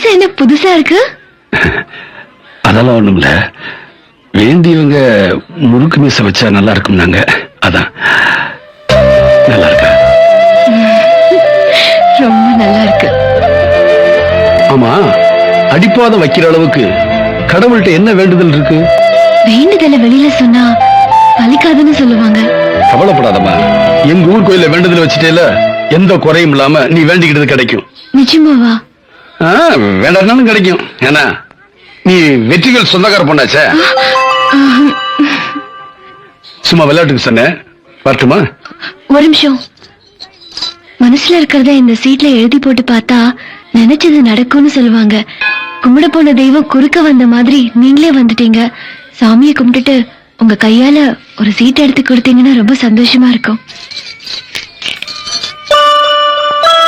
மீசை என்ன புதுசா இருக்கு? அதெல்லாம் ஒண்ணும் இல்ல, வேண்டியவங்க முறுக்கு மீசை வச்சா நல்லா இருக்கும் நாங்க, அதான். நல்லா இருக்கா? ரொம்ப நல்லா இருக்கு. ஆமா, அடிப்பாத வைக்கிற அளவுக்கு கடவுள்கிட்ட என்ன வேண்டுதல் இருக்கு? வேண்டுதலை வெளியில சொன்னா பலிக்காதுன்னு சொல்லுவாங்க. கவலைப்படாதம்மா, எங்க ஊர் கோயில வேண்டுதல் வச்சுட்டேல, எந்த குறையும் இல்லாம நீ வேண்டிக்கிட்டது கிடைக்கும். நிஜமாவா? வேண்டாம்னாலும் கிடைக்கும். ஏன்னா நீ வெற்றிகள் சொந்தக்கார பொண்ணாச்சே. சும்மா விளையாட்டுக்கு சொன்னேன், வரட்டுமா? ஒரு நிமிஷம். மனசுல இருக்கிறத இந்த சீட்ல எழுதி போட்டு பார்த்தா நினைச்சது நடக்கும்னு சொல்லுவாங்க. கும்பிட போன தெய்வம் குறுக்க வந்த மாதிரி நீங்களே வந்துட்டீங்க. சாமியை கும்பிட்டுட்டு உங்க கையால ஒரு சீட் எடுத்து கொடுத்தீங்கன்னா ரொம்ப சந்தோஷமா இருக்கும்.